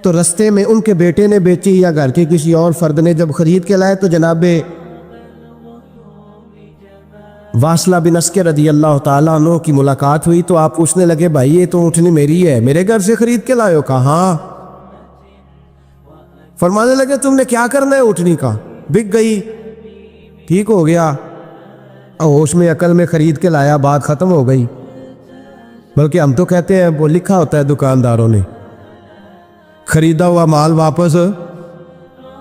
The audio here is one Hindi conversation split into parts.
तो रस्ते में उनके बेटे ने बेची या घर के किसी और फर्द ने जब खरीद के लाए तो जनाबे वासला बिन अस्कर रदी अल्लाह ताला अन्हु की मुलाकात हुई। तो आप पूछने लगे भाई ये तो ऊँटनी मेरी है, मेरे घर से खरीद के लाए हो? कहा हाँ। फरमाने लगे तुमने क्या करना है ऊँटनी का? बिक गई, ठीक हो गया, होश में अकल में खरीद के लाया, बात खत्म हो गई। बल्कि हम तो कहते हैं वो लिखा होता है दुकानदारों ने, खरीदा हुआ माल वापस।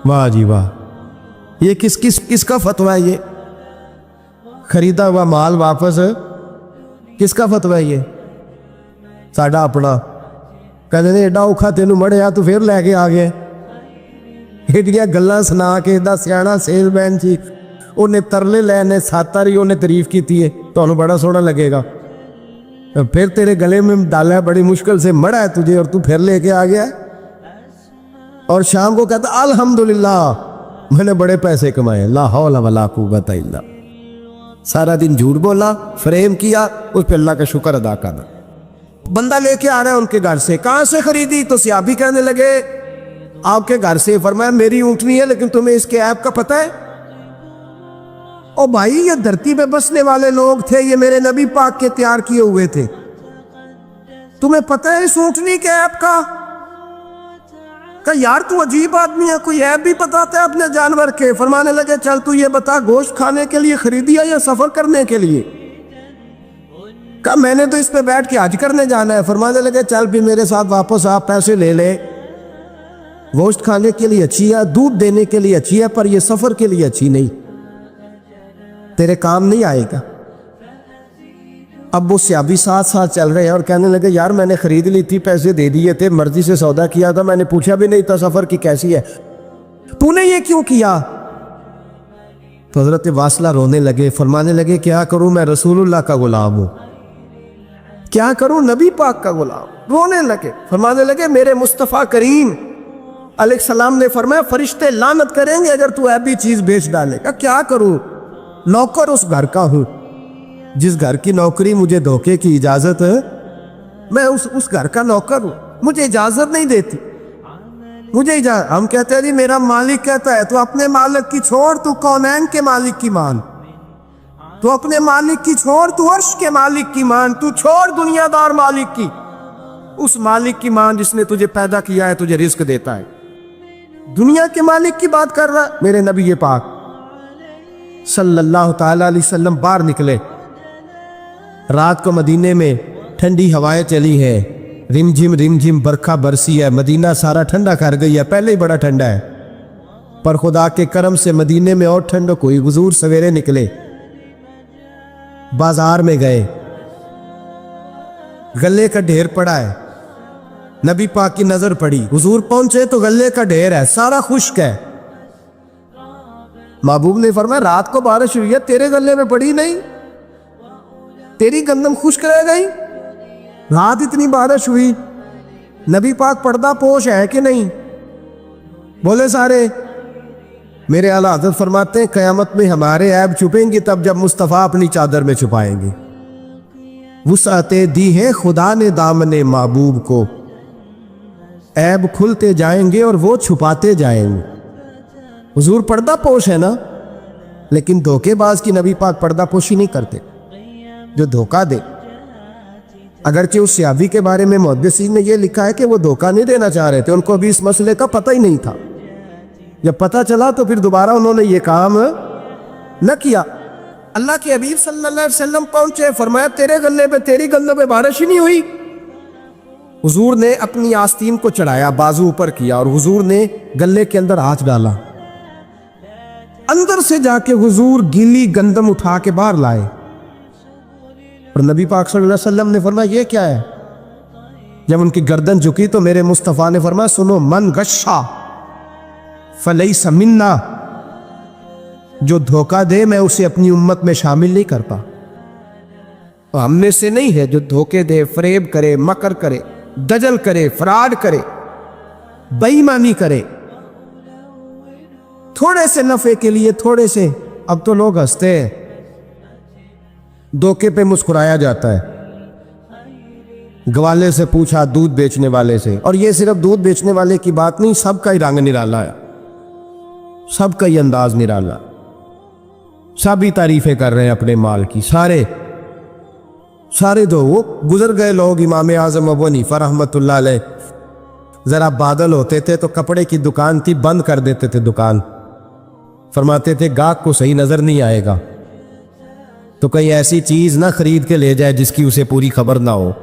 वाह जी वाह, ये किसका फतवा है? ये खरीदा हुआ माल वापस किसका फतवा है? ये साडा अपना। कहते ने एडा औखा तेनू मड़िया तू फिर लैके आ गया। एडियां गल्लां सुना के इदा सियाणा सेलमैन जी उन्हें तरले लैने सातारी उन्हें तारीफ की है, तो बड़ा सोहना लगेगा। फिर तेरे गले में डाला बड़ी मुश्किल से मड़ा है तुझे और तू फिर लेके आ गया। और शाम को कहता अल्हम्दुलिल्लाह मैंने बड़े पैसे कमाए, ला हौला वला कुव्वता इल्ला। सारा दिन झूठ बोला, फ्रेम किया, उस पर अल्लाह का शुक्र अदा करना। बंदा लेके आ रहा है उनके घर से, कहां से खरीदी? तो सियाबी कहने लगे आपके घर से। फरमाया मेरी ऊँटनी है लेकिन तुम्हें इसके ऐप का पता है? ओ भाई ये धरती पे बसने वाले लोग थे, ये मेरे नबी पाक के तैयार किए हुए थे, तुम्हें पता है इस ऊँटनी के ऐप का? यार तू अजीब आदमी है, कोई ऐप भी बताता है अपने जानवर के। फरमाने लगे चल तू ये बता गोश्त खाने के लिए खरीदी है या सफर करने के लिए? कहा मैंने तो इस पे बैठ के हज करने जाना है। फरमाने लगे चल भी मेरे साथ वापस आ, पैसे ले ले। गोश्त खाने के लिए अच्छी है, दूध देने के लिए अच्छी है, पर ये सफर के लिए अच्छी नहीं, तेरे काम नहीं आएगा। अब वो सियाबी साथ साथ चल रहे हैं और कहने लगे यार मैंने खरीद ली थी, पैसे दे दिए थे, मर्जी से सौदा किया था, मैंने पूछा भी नहीं था सफर की कैसी है, तूने ये क्यों किया? तो हजरत वासला रोने लगे, फरमाने लगे क्या करूं, मैं रसूलुल्लाह का गुलाम हूं, क्या करूं, नबी पाक का गुलाम। रोने लगे, फरमाने लगे मेरे मुस्तफ़ा करीम अलैहिस्सलाम ने फरमाया फरिश्ते लानत करेंगे अगर तू ऐसी चीज बेच डालेगा। क्या करूं, नौकर उस घर का हूं जिस घर की नौकरी मुझे धोखे की इजाजत है, मैं उस घर का नौकर हूं, मुझे इजाजत नहीं देती, मुझे इजाजत। हम कहते हैं जी मेरा मालिक कहता है, तो अपने मालिक की छोड़, तू कौनैन के मालिक की मान, तू अपने मालिक की छोड़, तू अर्श के मालिक की मान, तू छोड़ दुनियादार मालिक की, उस मालिक की मान जिसने तुझे पैदा किया है, तुझे रिस्क देता है। दुनिया के मालिक की बात कर रहा। मेरे नबी पाक सल्लल्लाहु ताला अलैहि वसल्लम बाहर निकले। रात को मदीने में ठंडी हवाएं चली है, रिमझिम बरखा बरसी है, मदीना सारा ठंडा कर गई है, पहले ही बड़ा ठंडा है, पर खुदा के करम से मदीने में और ठंडक हुई। हुजूर सवेरे निकले, बाजार में गए, गल्ले का ढेर पड़ा है, नबी पाक की नजर पड़ी, हुजूर पहुंचे तो गल्ले का ढेर है, सारा खुश्क है। महबूब ने फरमाया रात को बारिश हुई है, तेरे गले में पड़ी नहीं, तेरी गंदम खुश्क रह गई, रात इतनी बारिश हुई। नबी पाक पर्दा पोश है कि नहीं? बोले सारे। मेरे आला हज़रत फरमाते हैं क़यामत में हमारे ऐब छुपेंगे तब जब मुस्तफ़ा अपनी चादर में छुपाएंगे। वुसअते दी है खुदा ने दामने महबूब को, ऐब खुलते जाएंगे और वो छुपाते जाएंगे। हुजूर पर्दा पोश है ना, लेकिन धोखेबाज की नबी पाक पर्दा पोशी नहीं करते, जो धोखा दे। अगरचे उस सियाबी के बारे में मुहद्दिसीन ने यह लिखा है कि वो धोखा नहीं देना चाह रहे थे, उनको अभी इस मसले का पता ही नहीं था। जब पता चला तो फिर दोबारा उन्होंने ये काम न किया। अल्लाह के हबीब सल्लल्लाहु अलैहि वसल्लम पहुंचे, फरमाया तेरे गले पे, तेरी गले पे बारिश ही नहीं हुई। हुजूर ने अपनी आस्तीन को चढ़ाया, बाजू ऊपर किया और हुजूर ने गले के अंदर हाथ डाला, अंदर से जाके हुजूर गीली गंदम उठा के बाहर लाए और नबी पाक सल्लल्लाहु अलैहि वसल्लम ने फरमाया ये क्या है? जब उनकी गर्दन झुकी तो मेरे मुस्तफ़ा ने फरमाया सुनो, मन गश्शा फलैसा मिन्ना, जो धोखा दे मैं उसे अपनी उम्मत में शामिल नहीं करता। तो हमने से नहीं है जो धोखे दे, फरेब करे, मकर करे, दजल करे, फ्रॉड करे, बेईमानी करे, थोड़े से नफे के लिए, थोड़े से। अब तो लोग हंसते हैं, धोखे पे मुस्कुराया जाता है, ग्वाले से पूछा, दूध बेचने वाले से। और ये सिर्फ दूध बेचने वाले की बात नहीं, सबका ही रंग निराला है, सबका ही अंदाज निराला, सभी तारीफें कर रहे हैं अपने माल की। सारे दो वो गुजर गए लोग। इमाम आजम अबू हनीफा रहमतुल्लाह अलैह, जरा बादल होते थे तो कपड़े की दुकान थी, बंद कर देते थे दुकान। फरमाते थे गाहक को सही नजर नहीं आएगा तो कहीं ऐसी चीज ना खरीद के ले जाए जिसकी उसे पूरी खबर ना हो।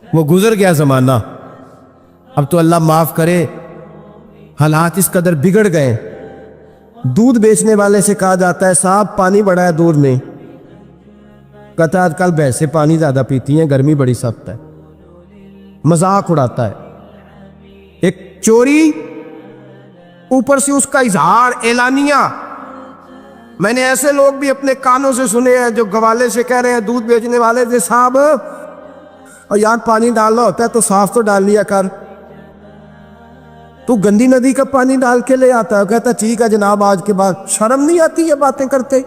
वो गुजर गया जमाना। अब तो अल्लाह माफ करे, हालात इस कदर बिगड़ गए। दूध बेचने वाले से कहा जाता है, साहब पानी बड़ा है दूध में। कहता है आजकल भैंसे पानी ज्यादा पीती हैं, गर्मी बड़ी सख्त है। मजाक उड़ाता है। एक चोरी, ऊपर से उसका इजहार, एलानिया। मैंने ऐसे लोग भी अपने कानों से सुने हैं जो गवाले से कह रहे हैं, दूध बेचने वाले से, साहब और यार पानी डालना होता है तो साफ तो डाल लिया कर, तू गंदी नदी का पानी डाल के ले आता है। कहता ठीक है जनाब, आज के बाद शर्म नहीं आती ये बातें करते।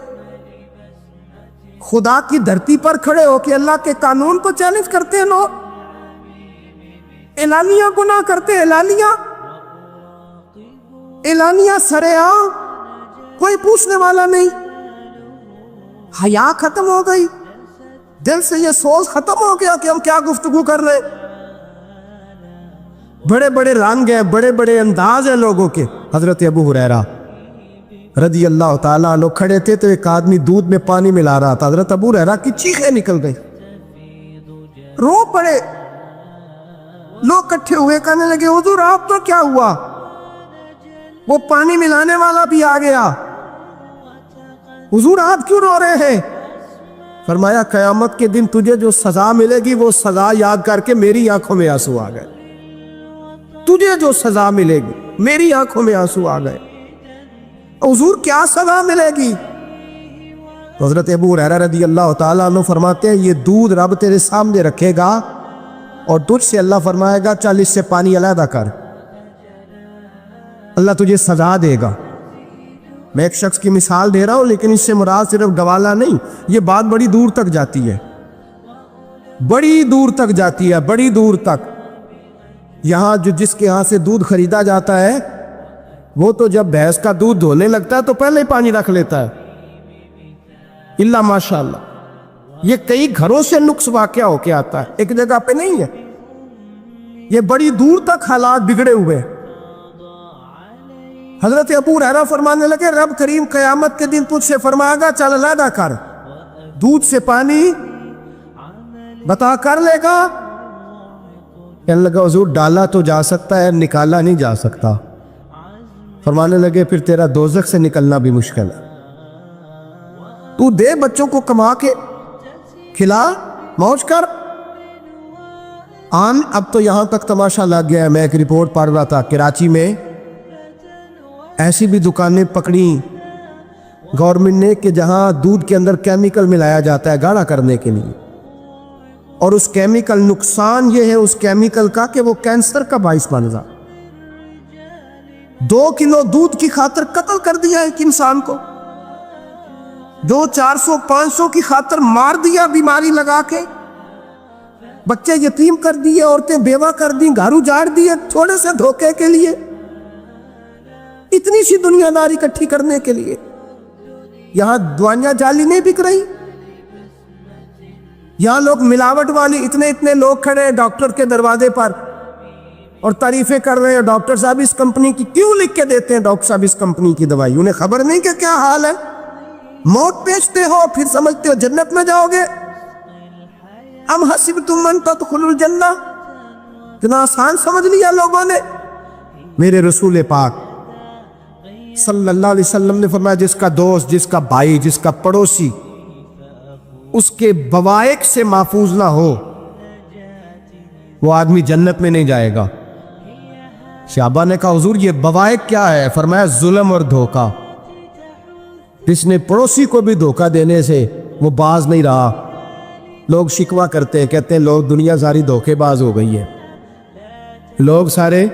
खुदा की धरती पर खड़े हो कि अल्लाह के कानून को चैलेंज करते हैं लोग, एलानिया गुनाह करते, एलानिया सरेआम, कोई पूछने वाला नहीं। हया खत्म हो गई, दिल से ये सोच खत्म हो गया कि हम क्या गुफ्तगू कर रहे। बड़े बड़े रंग हैं, बड़े बड़े अंदाज हैं लोगों के। हजरत अबू हुरैरा रदी अल्लाह ताला अन्हु खड़े थे तो एक आदमी दूध में पानी मिला रहा था। हजरत अबू हुरैरा की चीखें निकल गई, रो पड़े। लोग इकट्ठे हुए, कहने लगे हुजूर आप तो क्या हुआ, वो पानी मिलाने वाला भी आ गया, हुजूर आप क्यों रो रहे हैं। फरमाया कयामत के दिन तुझे जो सजा मिलेगी वो सजा याद करके मेरी आंखों में आंसू आ गए। तुझे जो सजा मिलेगी मेरी आंखों में आंसू आ गए। हुजूर क्या सजा मिलेगी। तो हजरत अबू हुरैरा रज़ी अल्लाह ताला अन्हु फरमाते हैं, ये दूध रब तेरे सामने रखेगा और तुझसे अल्लाह फरमाएगा चल इससे पानी अलहदा कर, अल्लाह तुझे सजा देगा। मैं एक शख्स की मिसाल दे रहा हूं, लेकिन इससे मुराद सिर्फ गवाला नहीं, ये बात बड़ी दूर तक जाती है, बड़ी दूर तक जाती है, बड़ी दूर तक। यहां जो जिसके यहां से दूध खरीदा जाता है वो तो जब भैंस का दूध धोने लगता है तो पहले ही पानी रख लेता है, इल्ला माशाअल्लाह। ये कई घरों से नुक्स वाकया होके आता है, एक जगह पे नहीं है। ये बड़ी दूर तक हालात बिगड़े हुए। हजरत अबू हुरैरा फरमाने लगे, रब करीम कयामत के दिन तुझसे फरमाएगा चल अलहदा कर, दूध से पानी बता कर लेगा। कहने लगा हुजूर डाला तो जा सकता है, निकाला नहीं जा सकता। फरमाने लगे फिर तेरा दोजख से निकलना भी मुश्किल है, तू दे बच्चों को कमा के खिला, मौज कर। अब तो यहां तक तमाशा लग गया है। मैं एक रिपोर्ट पढ़ रहा था, कराची में ऐसी भी दुकानें पकड़ी गवर्नमेंट ने कि जहां दूध के अंदर केमिकल मिलाया जाता है गाढ़ा करने के लिए, और उस केमिकल, नुकसान ये है उस केमिकल का कि वो कैंसर का बाइस बन रहा। 2 किलो दूध की खातर कत्ल कर दिया एक इंसान को, 400-500 की खातर मार दिया बीमारी लगा के, बच्चे यतीम कर दिए, औरतें बेवा कर दी, घर उजाड़ दिए थोड़े से धोखे के लिए, इतनी सी दुनियादारी इकट्ठी करने के लिए। यहां दवाइयां जाली नहीं बिक रही, यहां लोग मिलावट वाली, इतने लोग खड़े हैं डॉक्टर के दरवाजे पर और तारीफें कर रहे हैं, डॉक्टर साहब इस कंपनी की क्यों लिख के देते हैं, डॉक्टर साहब इस कंपनी की दवाई, उन्हें खबर नहीं कि क्या हाल है। मौत बेचते हो फिर समझते हो जन्नत में जाओगे। अम हसिबतुम अन तदखुलुल जन्नह, इतना आसान समझ लिया लोगों ने। मेरे रसूल पाक सल्लल्लाहु अलैहि वसल्लम ने फरमाया, जिसका दोस्त, जिसका भाई, जिसका पड़ोसी उसके बवाइक से महफूज ना हो वो आदमी जन्नत में नहीं जाएगा। सहाबा ने कहा हुजूर ये बवाइक क्या है। फरमाया जुल्म और धोखा। जिसने पड़ोसी को भी धोखा देने से वो बाज नहीं रहा। लोग शिकवा करते हैं, कहते हैं लोग दुनिया सारी धोखेबाज हो गई है। लोग सारे,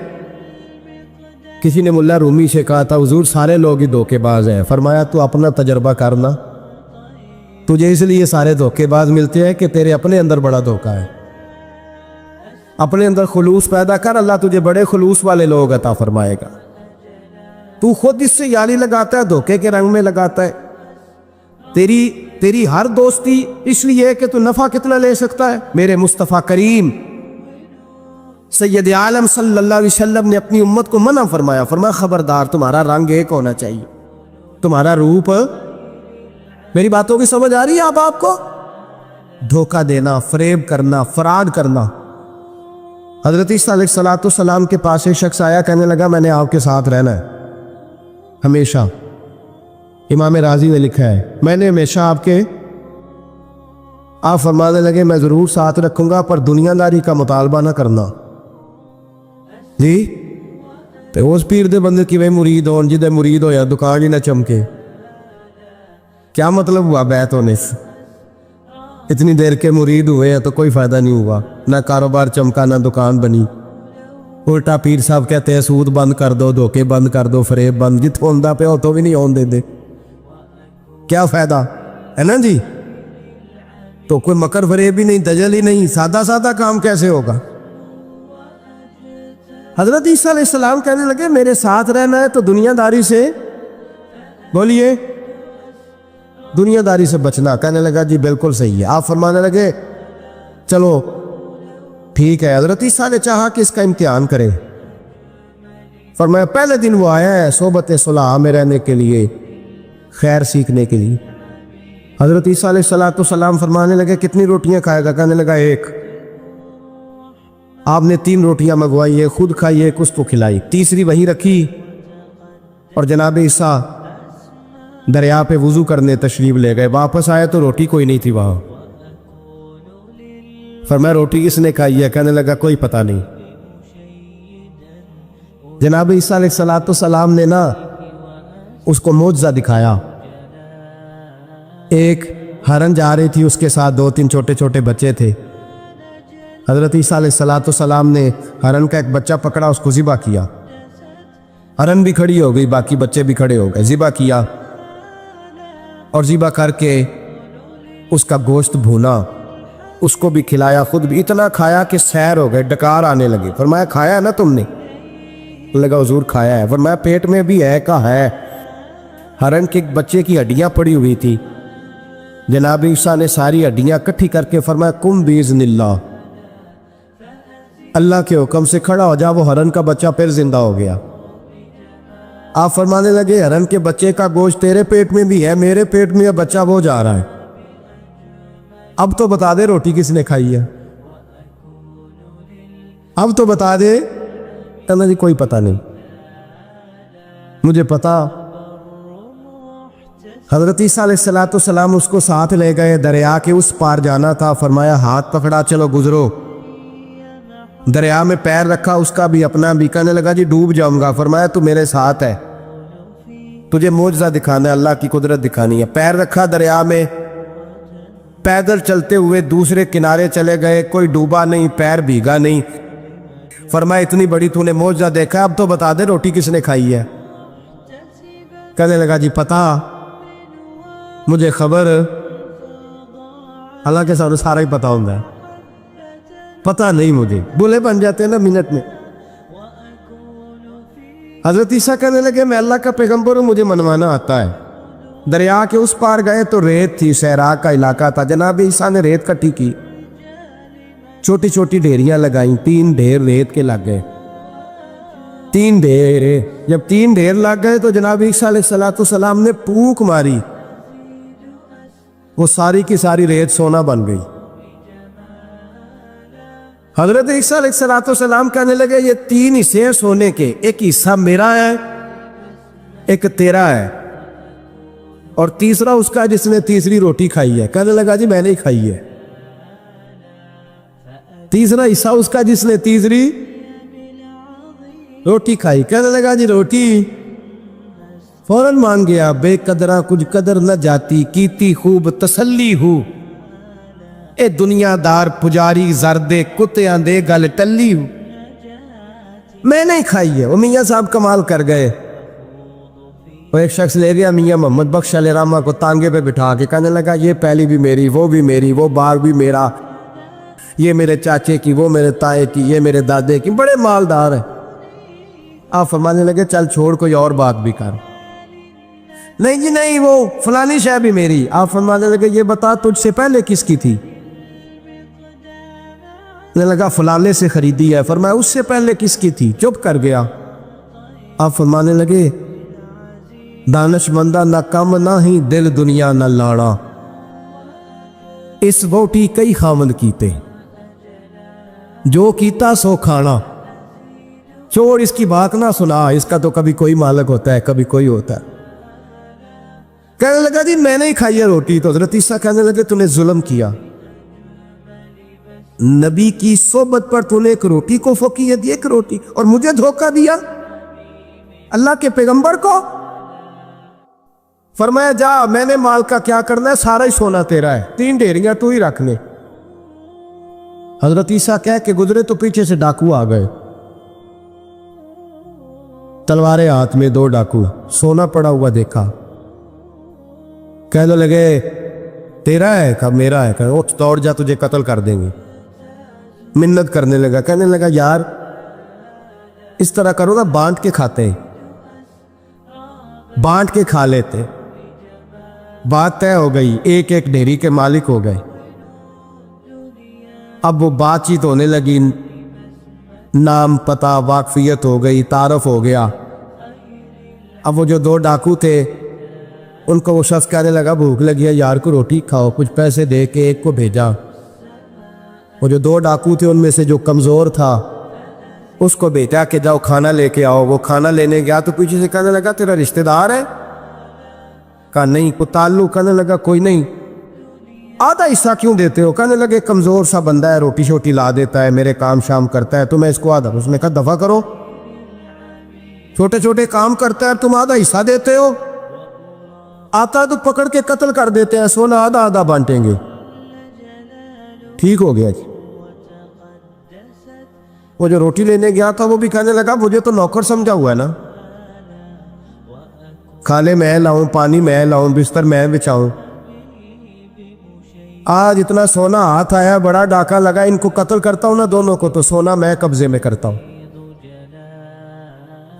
किसी ने मुल्ला रूमी से कहा था हुजूर सारे लोग ही धोखेबाज हैं। फरमाया तू अपना तजर्बा करना, तुझे इसलिए सारे धोखेबाज मिलते हैं कि तेरे अपने अंदर बड़ा धोखा है। अपने अंदर खुलूस पैदा कर, अल्लाह तुझे बड़े खुलूस वाले लोग अता फरमाएगा। तू खुद इससे यारी लगाता है, धोखे के रंग में लगाता है। तेरी हर दोस्ती इसलिए कि तू नफा कितना ले सकता है। मेरे मुस्तफ़ा करीम सैयद आलम सल्लल्लाहु अलैहि वसल्लम ने अपनी उम्मत को मना फरमाया, फरमाया खबरदार तुम्हारा रंग एक होना चाहिए, तुम्हारा रूप। मेरी बातों की समझ आ रही है अब आपको? धोखा देना, फरेब करना, फराड करना। हजरत ईसा अलैहिस्सलाम के पास एक शख्स आया, कहने लगा मैंने आपके साथ रहना है हमेशा। इमाम राजी ने लिखा है मैंने हमेशा आपके। आप फरमाने लगे मैं ज़रूर साथ रखूंगा पर दुनियादारी का मुतालबा ना करना जी। तो उस पीर दे बंदे कि वे मुरीद हो, जिदे मुरीद हो या दुकान ही ना चमके। क्या मतलब हुआ बैत होने से? इतनी देर के मुरीद हुए हैं तो कोई फ़ायदा नहीं हुआ, ना कारोबार चमका ना दुकान बनी। उल्टा पीर साहब कहते हैं सूद बंद कर दो, धोखे बंद कर दो, फरेब बंद। जित होंदा पे हो तो भी नहीं होने दे, क्या फ़ायदा है ना जी। तो कोई मकर फरेब भी नहीं, दजल ही नहीं, सादा सादा काम कैसे होगा। हजरत ईसा अलैहिस्सलाम कहने लगे मेरे साथ रहना है तो दुनियादारी से, बोलिए, दुनियादारी से बचना। कहने लगा जी बिल्कुल सही है। आप फरमाने लगे चलो ठीक है। हजरत ईसा ने चाहा कि इसका इम्तिहान करे। फरमाया पहले दिन वो आया है सोबत सुलह में रहने के लिए, खैर सीखने के लिए। हजरत ईसा अलैहिस्सलाम फरमाने लगे कितनी रोटियां खाएगा? कहने लगा एक। आपने 3 रोटियां मंगवाई, एक खुद खाई, एक उसको खिलाई, तीसरी वहीं रखी और जनाब ईसा दरिया पे वुजू करने तशरीफ ले गए। वापस आए तो रोटी कोई नहीं थी वहां। फरमाया रोटी किसने खाई है? कहने लगा कोई पता नहीं। जनाब ईसा अलैहिस्सलाम ने ना उसको मोजज़ा दिखाया। एक हरन जा रही थी, उसके साथ 2-3 छोटे छोटे बच्चे थे। हजरत ईसा अलैहिस्सलाम ने हरन का एक बच्चा पकड़ा, उसको ज़िबा किया। हरन भी खड़ी हो गई, बाकी बच्चे भी खड़े हो गए। ज़िबा किया और ज़िबा करके उसका गोश्त भूना, उसको भी खिलाया, खुद भी इतना खाया कि सैर हो गए, डकार आने लगे। फरमाया खाया है ना तुमने? लगा हुजूर खाया है। फरमाया पेट में भी है? का है। हरन के बच्चे की हड्डियां पड़ी हुई थी। जनाब ईसा ने सारी हड्डियां इकट्ठी करके फरमाया कुम बीज़निल्लाह, अल्लाह के हुक्म से खड़ा हो जा। वो हरन का बच्चा फिर जिंदा हो गया। आप फरमाने लगे हरन के बच्चे का गोश्त तेरे पेट में भी है, मेरे पेट में बच्चा वो जा रहा है। अब तो बता दे रोटी किसने खाई है? अब तो बता दे। कहना जी कोई पता नहीं, मुझे पता। हजरत ईसा अलैहिस्सलाम उसको साथ ले गए, दरिया के उस पार जाना था। फरमाया हाथ पकड़ा चलो गुजरो। दरिया में पैर रखा, उसका भी अपना भी। कहने लगा जी डूब जाऊंगा। फरमाया तू मेरे साथ है, तुझे मोजज़ा दिखाना है, अल्लाह की कुदरत दिखानी है। पैर रखा दरिया में, पैदल चलते हुए दूसरे किनारे चले गए। कोई डूबा नहीं, पैर भीगा नहीं। फरमाया इतनी बड़ी तूने मोजज़ा देखा, अब तो बता दे रोटी किसने खाई है? कहने लगा जी पता, मुझे खबर। हालांकि सारा सारा ही पता होता है, पता नहीं मुझे। बुले बन जाते हैं ना मिनट में। हजरत ईसा कहने लगे मैं अल्लाह का पैगंबर हूं, मुझे मनवाना आता है। दरिया के उस पार गए तो रेत थी, सहरा का इलाका था। जनाब ईसा ने रेत इकट्ठी की, छोटी छोटी ढेरियां लगाई। 3 ढेर रेत के लग गए। 3 ढेर। जब 3 ढेर लग गए तो जनाब ईसा अलैहिस्सलाम ने फूंक मारी, वो सारी की सारी रेत सोना बन गई। हजरत ईसा अलैहिस्सलाम कहने लगे ये 3 हिस्से हैं सोने के, एक हिस्सा मेरा है, एक तेरा है और तीसरा उसका जिसने तीसरी रोटी खाई है। कहने लगा जी मैंने ही खाई है। तीसरा हिस्सा उसका जिसने तीसरी रोटी खाई। कहने लगा जी रोटी। फौरन मान गया बेकदरा कुछ कदर न जाती, कीती खूब तसल्ली हूं, ए दुनियादार पुजारी जरदे कुत्तियां दे गल टल्ली हूं। मैंने ही खाई है। वो मियाँ साहब कमाल कर गए। वो एक शख्स ले गया मियाँ मोहम्मद बख्श अलैहिर्रहमा को तांगे पे बिठा के, कहने लगा ये पहली भी मेरी, वो भी मेरी, वो बाग भी मेरा। ये मेरे चाचे की, वो मेरे ताए की, ये मेरे दादे की, बड़े मालदार है। आप फरमाने लगे चल छोड़ कोई और बात भी कर। नहीं जी नहीं, वो फलानी शय भी मेरी। आप फरमाने लगे ये बता तुझसे पहले किसकी थी? ने लगा फलाने से खरीदी है। फरमाया उससे पहले किसकी थी? चुप कर गया। आप फरमाने लगे दानशमंदा ना कम ना ही दिल दुनिया न लाड़ा, इस वोटी कई खामद कीते, जो कीता सो खाना। छोड़ इसकी बात ना सुना, इसका तो कभी कोई मालिक होता है कभी कोई होता है। कहने लगा जी मैंने ही खाई है रोटी। तो हजरत ईसा कहने लगे तूने जुल्म किया, नबी की सोबत पर तूने एक रोटी को फकीयत दी, एक रोटी, और मुझे धोखा दिया अल्लाह के पैगंबर को। फरमाया जा मैंने माल का क्या करना है, सारा ही सोना तेरा है, 3 ढेरियां तू ही रख ले। हजरत ईसा कह के गुजरे तो पीछे से डाकू आ गए, तलवारें हाथ में, 2 डाकू, सोना पड़ा हुआ देखा। कहने लगे तेरा है? कब मेरा है? कह दौड़ जा तुझे कत्ल कर देंगे। मिन्नत करने लगा, कहने लगा यार इस तरह करो ना, बांट के खाते हैं, बांट के खा लेते। बात तय हो गई, एक एक ढेरी के मालिक हो गए। अब वो बातचीत होने लगी, नाम पता वाकफियत हो गई, तारफ हो गया। अब वो जो 2 डाकू थे उनको वो शख्स कहने लगा भूख लगी है यार को रोटी खाओ, कुछ पैसे दे के एक को भेजा। वो जो 2 डाकू थे उनमें से जो कमज़ोर था उसको भेजा कि जाओ खाना लेके आओ। वो खाना लेने गया तो पीछे से कहने लगा तेरा रिश्तेदार है? कहा नहीं। को ताल्लुक? कहने लगा कोई नहीं। आधा हिस्सा क्यों देते हो? कहने लगे कमज़ोर सा बंदा है, रोटी शोटी ला देता है, मेरे काम शाम करता है, तो मैं इसको आधा। उसने कहा दफ़ा करो, छोटे छोटे काम करता है तुम आधा हिस्सा देते हो, आता तो पकड़ के कत्ल कर देते हैं, सोना आधा आधा बांटेंगे। ठीक हो गया जी। वो जो रोटी लेने गया था वो भी कहने लगा मुझे तो नौकर समझा हुआ है ना, खाने मैं लाऊं, पानी मैं लाऊं, बिस्तर मैं बिछाऊं। आज इतना सोना हाथ आया, बड़ा डाका लगा, इनको कत्ल करता हूं ना दोनों को, तो सोना मैं कब्जे में करता हूं।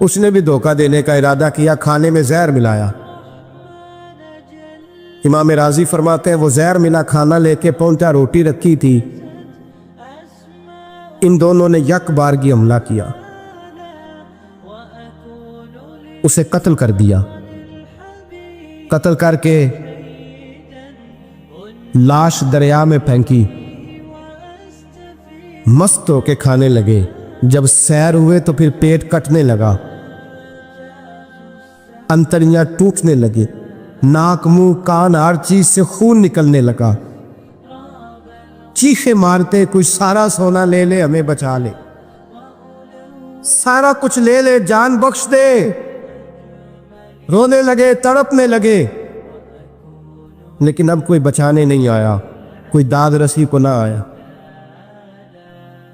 उसने भी धोखा देने का इरादा किया, खाने में जहर मिलाया। इमाम राजी फरमाते हैं वो जहर मिला खाना लेके पहुंचा, रोटी रखी थी, इन दोनों ने यक बारगी हमला किया, उसे कत्ल कर दिया। कत्ल करके लाश दरिया में फेंकी, मस्त होके खाने लगे। जब सैर हुए तो फिर पेट कटने लगा, अंतड़ियां टूटने लगी, नाक मुंह कान हर चीज से खून निकलने लगा। चीखे मारते कुछ सारा सोना ले ले, हमें बचा ले, सारा कुछ ले ले, जान बख्श दे। रोने लगे, तड़पने लगे, लेकिन अब कोई बचाने नहीं आया, कोई दाद रसी को ना आया।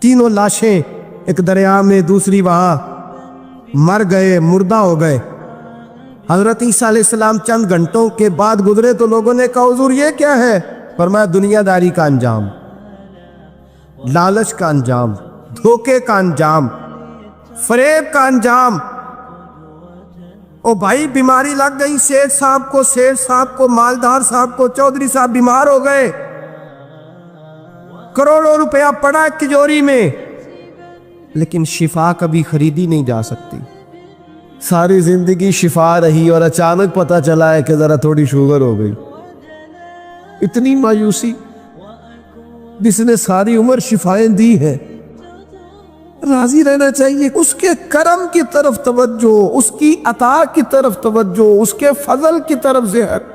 तीनों लाशें, एक दरिया में, दूसरी वहां, मर गए, मुर्दा हो गए। हजरत ईसा अलैहिस्सलाम चंद घंटों के बाद गुजरे तो लोगों ने कहा हुजूर ये क्या है? फरमाया दुनियादारी का अंजाम, लालच का अंजाम, धोखे का अंजाम, फरेब का अंजाम। ओ भाई बीमारी लग गई सेठ साहब को, मालदार साहब को, चौधरी साहब बीमार हो गए, करोड़ों रुपया पड़ा तिजोरी में, लेकिन शिफा कभी खरीदी नहीं जा सकती। सारी जिंदगी शिफा रही और अचानक पता चला है कि जरा थोड़ी शुगर हो गई। इतनी मायूसी, जिसने सारी उम्र शिफाएं दी है। राजी रहना चाहिए, उसके करम की तरफ तवज्जो, उसकी अता की तरफ तवज्जो, उसके फजल की तरफ ज़हन।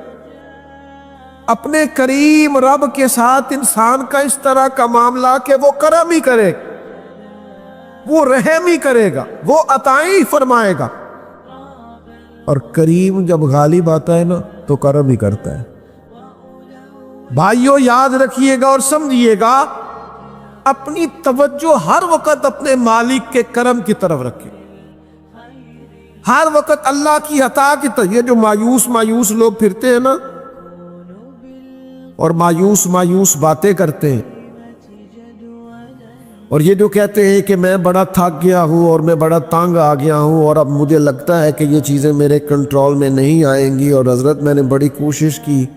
अपने करीम रब के साथ इंसान का इस तरह का मामला कि वो करम ही करे, वो रहम ही करेगा, वो अताएं ही फरमाएगा। और करीम जब गालिब आता है ना तो करम ही करता है। भाइयों याद रखिएगा और समझिएगा, अपनी तवज्जो हर वक्त अपने मालिक के करम की तरफ रखिए, हर वक्त अल्लाह की अता की तरफ। ये जो मायूस लोग फिरते हैं ना और मायूस बातें करते हैं, और ये जो कहते हैं कि मैं बड़ा थक गया हूँ और मैं बड़ा तंग आ गया हूँ और अब मुझे लगता है कि ये चीज़ें मेरे कंट्रोल में नहीं आएंगी, और हज़रत मैंने बड़ी कोशिश की,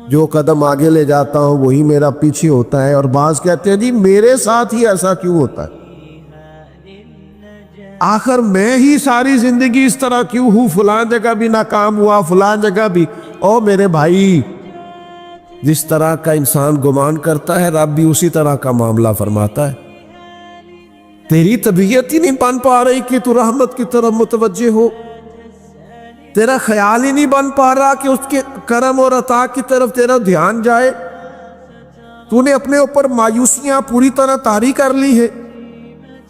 जो कदम आगे ले जाता हूँ वही मेरा पीछे होता है। और बाज़ कहते हैं जी मेरे साथ ही ऐसा क्यों होता है, आखिर मैं ही सारी जिंदगी इस तरह क्यों हूँ, फलां जगह भी नाकाम हुआ, फलां जगह भी। ओ मेरे भाई, जिस तरह का इंसान गुमान करता है रब भी उसी तरह का मामला फरमाता है। तेरी तबीयत ही नहीं बन पा रही कि तू रहमत की तरफ मुतवज्जे हो, तेरा ख्याल ही नहीं बन पा रहा कि उसके करम और अता की तरफ तेरा ध्यान जाए। तूने अपने ऊपर मायूसियां पूरी तरह तारी कर ली है।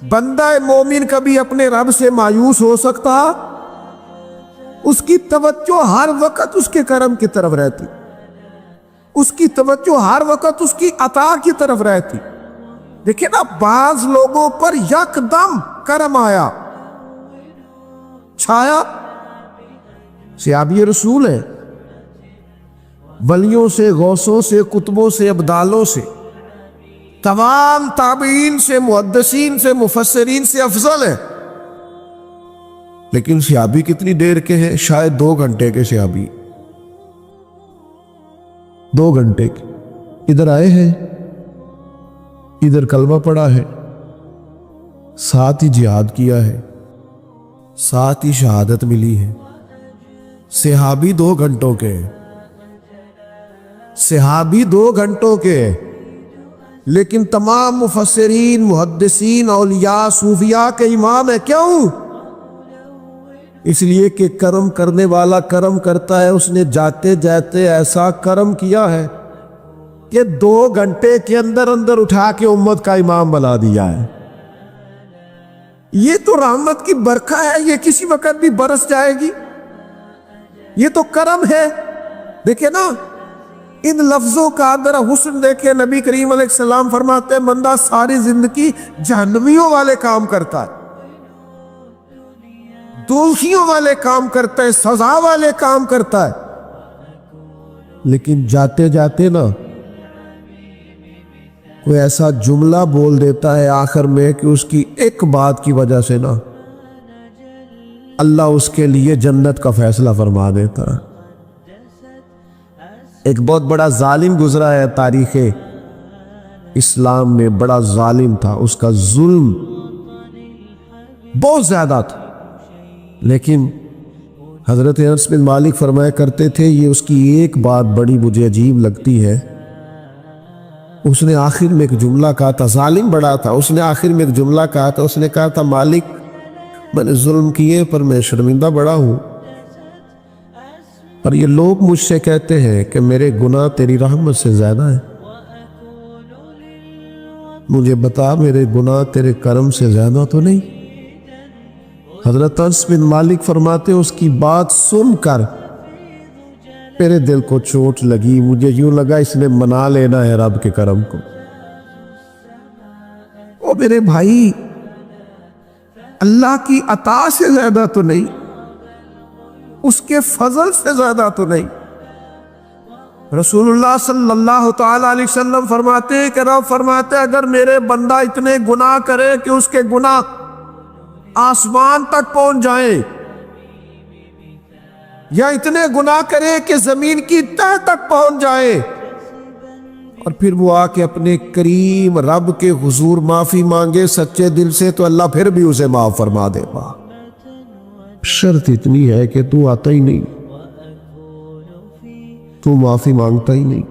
बंदा मोमिन कभी अपने रब से मायूस हो सकता? उसकी तवज्जो हर वक्त उसके करम की तरफ रहती, उसकी तवज्जो हर वक्त उसकी अता की तरफ रहती। देखिए ना, बाज लोगों पर यकदम करम आया, छाया, सियाबी रसूल है, वलियों से, गौसों से, कुतुबों से, अब्दालों से, तमाम ताबीन से, मुहद्दिसीन से, मुफस्सिरीन से अफजल है। लेकिन सियाबी कितनी देर के हैं? शायद 2 घंटे के सियाबी, 2 घंटे के। इधर आए हैं, इधर कलमा पढ़ा है, साथ ही जिहाद किया है, साथ ही शहादत मिली है। सहाबी 2 घंटों के, सहाबी 2 घंटों के, लेकिन तमाम मुफस्सिरीन, मुहद्दिसीन, औलिया, सूफिया के इमाम है। क्यों? इसलिए कि करम करने वाला करम करता है, उसने जाते जाते ऐसा करम किया है कि 2 घंटे के अंदर अंदर उठा के उम्मत का इमाम बना दिया है। ये तो रहमत की बरखा है, ये किसी वक्त भी बरस जाएगी, ये तो करम है। देखिए ना, इन लफ्जों का जरा हुस्न देखे। नबी करीम अलैहिस्सलाम फरमाते हैं, बंदा सारी जिंदगी जहन्नमियों वाले काम करता है, दोषियों वाले काम करता है, सजा वाले काम करता है, लेकिन जाते जाते ना कोई ऐसा जुमला बोल देता है आखिर में कि उसकी एक बात की वजह से ना अल्लाह उसके लिए जन्नत का फैसला फरमा देता है। एक बहुत बड़ा जालिम गुजरा है तारीख़ इस्लाम में, बड़ा जालिम था, उसका जुल्म बहुत ज्यादा था। लेकिन हजरत अनस बिन मालिक फरमाया करते थे, ये उसकी एक बात बड़ी मुझे अजीब लगती है। उसने आखिर में एक जुमला कहा था, जालिम बड़ा था, उसने आखिर में एक जुमला कहा था, उसने कहा था, मालिक मैंने जुल्म किए पर मैं शर्मिंदा बड़ा हूं, पर ये लोग मुझसे कहते हैं कि मेरे गुनाह तेरी रहमत से ज्यादा है। मुझे बता, मेरे गुनाह तेरे करम से ज्यादा तो नहीं? हजरत अनस बिन मालिक फरमाते, उसकी बात सुनकर मेरे दिल को चोट लगी, मुझे यूं लगा इसने मना लेना है रब के करम को। ओ मेरे भाई, अल्लाह की अता से ज्यादा तो नहीं, उसके फजल से ज्यादा तो नहीं। रसूलुल्लाह सल्लल्लाहु ताला अलैहि वसल्लम फरमाते हैं कि रब फरमाते, अगर मेरे बंदा इतने गुनाह करे कि उसके गुनाह आसमान तक पहुंच जाए, या इतने गुनाह करे कि जमीन की तह तक पहुंच जाए, और फिर वो आके अपने करीम रब के हुजूर माफी मांगे सच्चे दिल से, तो अल्लाह फिर भी उसे माफ फरमा देगा। शर्त इतनी है कि तू आता ही नहीं, तू माफी मांगता ही नहीं,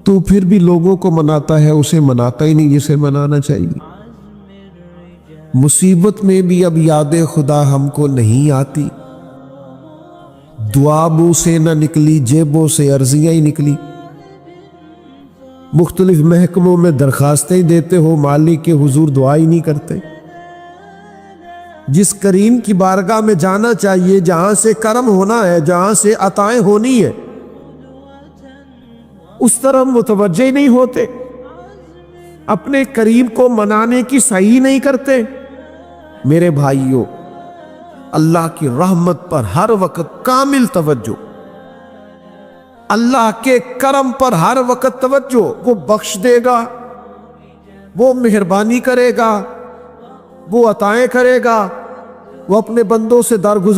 तू फिर भी लोगों को मनाता है, उसे मनाता ही नहीं जिसे मनाना चाहिए। मुसीबत में भी अब याद खुदा हमको नहीं आती, दुआ मुंह से न निकली, जेबों से अर्जियां ही निकली। मुख्तलिफ महकमों में दरखास्तें ही देते हो, मालिक के हुजूर दुआ ही नहीं करते। जिस करीम की बारगाह में जाना चाहिए, जहां से करम होना है, जहां से अताएं होनी है, उस तरफ मुतवज्जे ही नहीं होते, अपने करीम को मनाने की सही नहीं करते। मेरे भाइयों, अल्लाह की रहमत पर हर वक्त कामिल तवज्जो, अल्लाह के करम पर हर वक्त तवज्जो। वो बख्श देगा, वो मेहरबानी करेगा, वो अताएं करेगा, वो अपने बंदों से दरगुजर